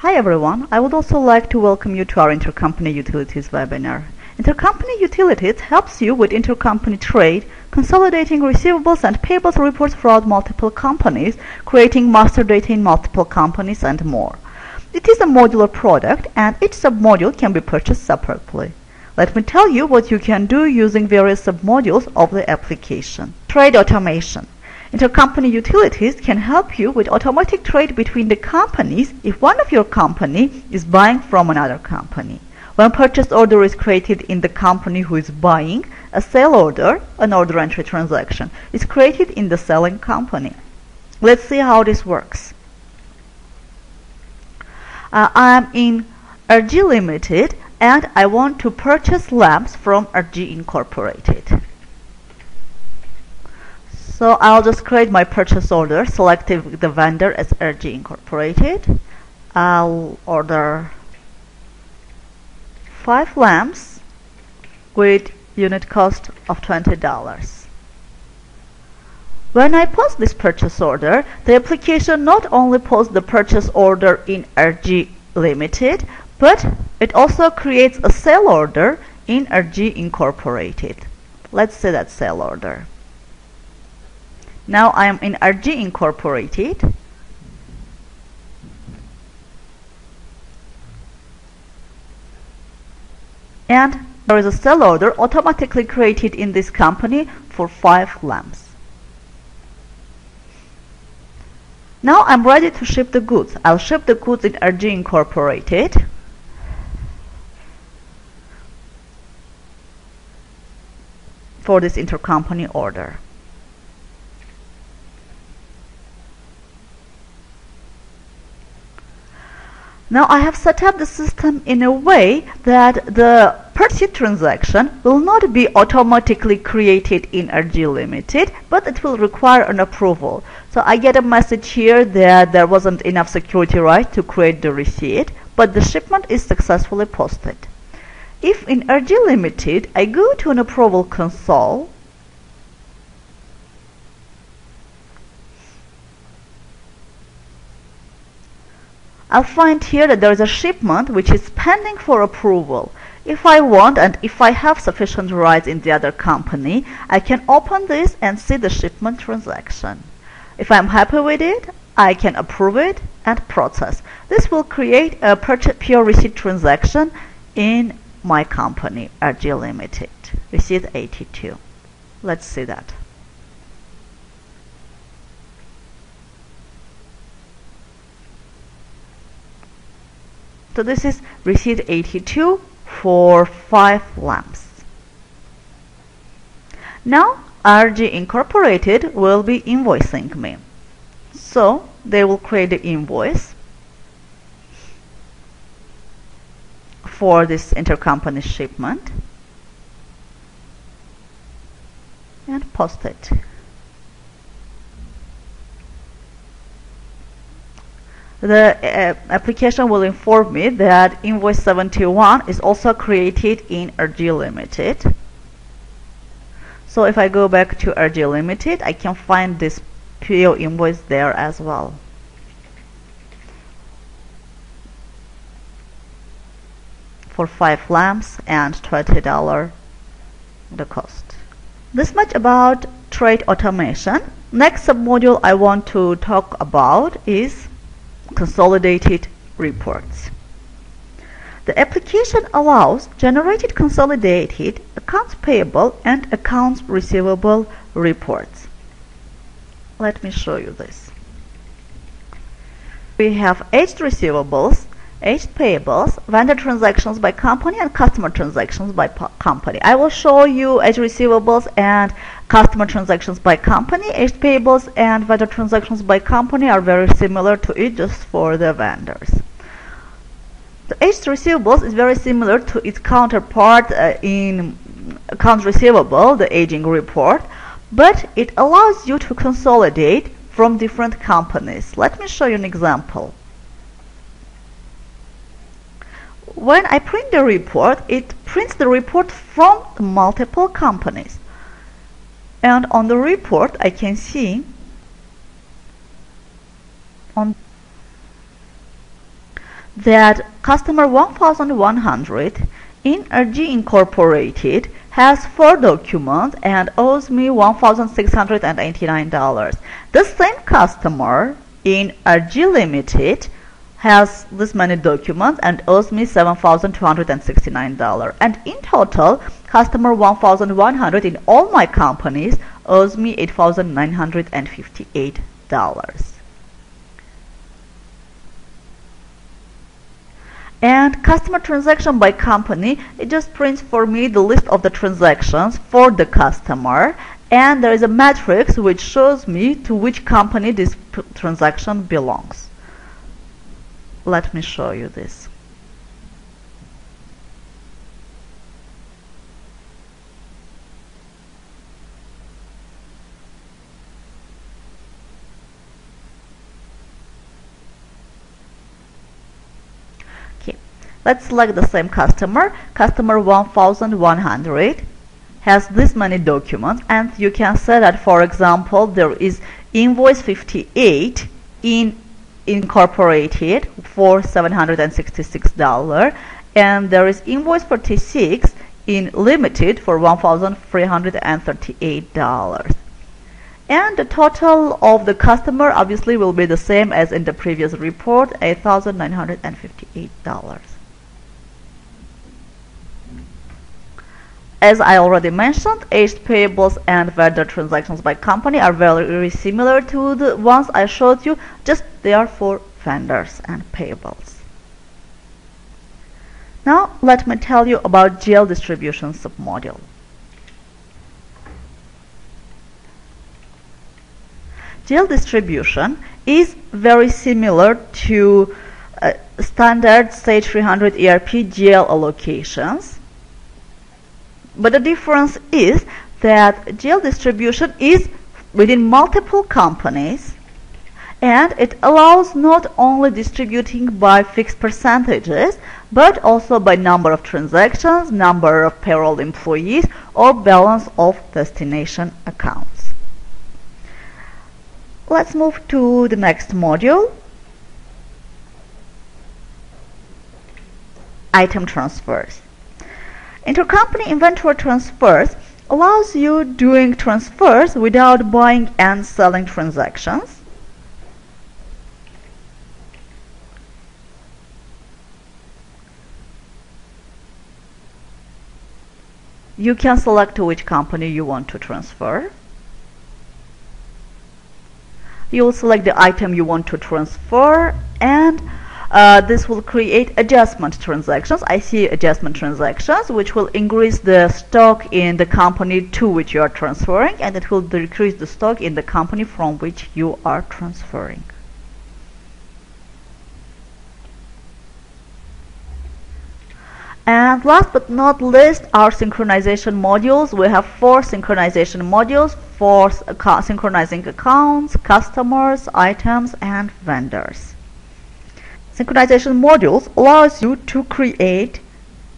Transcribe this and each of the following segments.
Hi everyone, I would also like to welcome you to our Intercompany Utilities webinar. Intercompany Utilities helps you with intercompany trade, consolidating receivables and payables reports throughout multiple companies, creating master data in multiple companies, and more. It is a modular product and each submodule can be purchased separately. Let me tell you what you can do using various submodules of the application. Trade automation. Intercompany utilities can help you with automatic trade between the companies if one of your company is buying from another company. When purchase order is created in the company who is buying, a sale order, an order entry transaction, is created in the selling company. Let's see how this works. I'm in RG Limited and I want to purchase lamps from RG Incorporated. So I'll just create my purchase order, selecting the vendor as RG Incorporated. I'll order 5 lamps with unit cost of $20. When I post this purchase order, the application not only posts the purchase order in RG Limited, but it also creates a sale order in RG Incorporated. Let's see that sale order. Now I am in RG Incorporated. And there is a sale order automatically created in this company for 5 lamps. Now I'm ready to ship the goods. I'll ship the goods in RG Incorporated. For this intercompany order. Now I have set up the system in a way that the purchase transaction will not be automatically created in RG Limited, but it will require an approval. So I get a message here that there wasn't enough security right to create the receipt, but the shipment is successfully posted. If in RG Limited I go to an approval console, I'll find here that there is a shipment which is pending for approval. If I want and if I have sufficient rights in the other company, I can open this and see the shipment transaction. If I'm happy with it, I can approve it and process. This will create a pure receipt transaction in my company, RG Limited, receipt 82. Let's see that. So this is receipt 82 for 5 lamps. Now RG Incorporated will be invoicing me. So they will create the invoice for this intercompany shipment and post it. The application will inform me that invoice 71 is also created in RG Limited. So if I go back to RG Limited, I can find this PO invoice there as well. For 5 lamps and $20 the cost. This much about trade automation. Next submodule I want to talk about is consolidated reports. The application allows generated consolidated accounts payable and accounts receivable reports. Let me show you this. We have aged receivables, aged payables, vendor transactions by company, and customer transactions by company. I will show you aged receivables and customer transactions by company. Aged payables and vendor transactions by company are very similar to it, just for the vendors. The aged receivables is very similar to its counterpart in accounts receivable, the aging report, but it allows you to consolidate from different companies. Let me show you an example. When I print the report, it prints the report from multiple companies. And on the report, I can see that customer 1100 in RG Incorporated has 4 documents and owes me $1,689. The same customer in RG Limited has this many documents and owes me $7,269. And in total, customer 1100 in all my companies owes me $8,958. And customer transaction by company, it just prints for me the list of the transactions for the customer, and there is a matrix which shows me to which company this transaction belongs. Let me show you this. Let's select the same customer. Customer 1100 has this many documents, and you can say that, for example, there is invoice 58 in Incorporated for $766, and there is invoice 46 in Limited for $1,338. And the total of the customer obviously will be the same as in the previous report, $8,958. As I already mentioned, aged payables and vendor transactions by company are very similar to the ones I showed you, just they are for vendors and payables. Now let me tell you about GL distribution submodule. GL distribution is very similar to standard Sage 300 ERP GL allocations. But the difference is that GL distribution is within multiple companies, and it allows not only distributing by fixed percentages, but also by number of transactions, number of payroll employees, or balance of destination accounts. Let's move to the next module, item transfers. Intercompany inventory transfers allows you doing transfers without buying and selling transactions. You can select to which company you want to transfer. You will select the item you want to transfer, and this will create adjustment transactions. I see adjustment transactions, which will increase the stock in the company to which you are transferring, and it will decrease the stock in the company from which you are transferring. And last but not least, our synchronization modules. We have 4 synchronization modules for synchronizing accounts, customers, items, and vendors. Synchronization modules allows you to create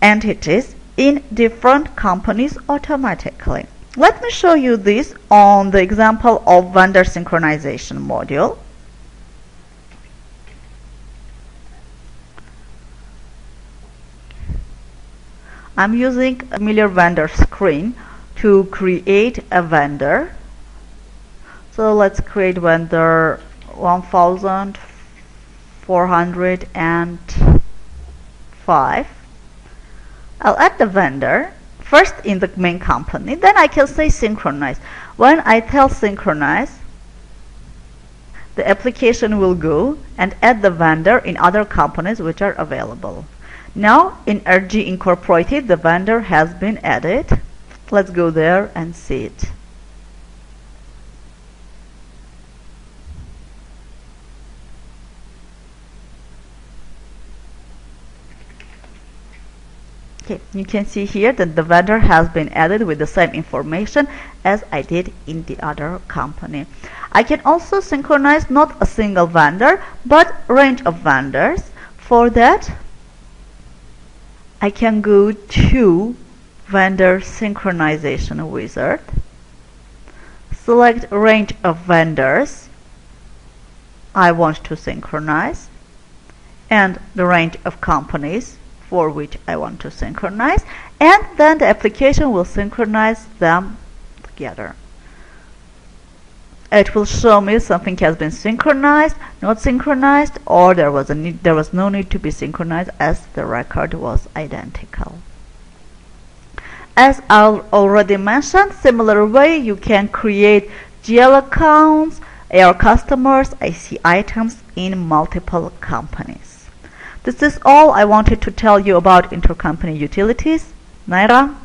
entities in different companies automatically. Let me show you this on the example of vendor synchronization module. I'm using a familiar vendor screen to create a vendor. So let's create vendor 1405. I'll add the vendor first in the main company, then I can say synchronize. When I tell synchronize, the application will go and add the vendor in other companies which are available. Now in RG Incorporated, the vendor has been added. Let's go there and see it. Okay, you can see here that the vendor has been added with the same information as I did in the other company. I can also synchronize not a single vendor, but range of vendors. For that, I can go to vendor synchronization wizard, select range of vendors I want to synchronize, and the range of companies for which I want to synchronize, and then the application will synchronize them together. It will show me something has been synchronized, not synchronized, or there was no need to be synchronized as the record was identical. As I already mentioned, similar way you can create GL accounts, AR customers, IC items in multiple companies. This is all I wanted to tell you about intercompany utilities. Naira?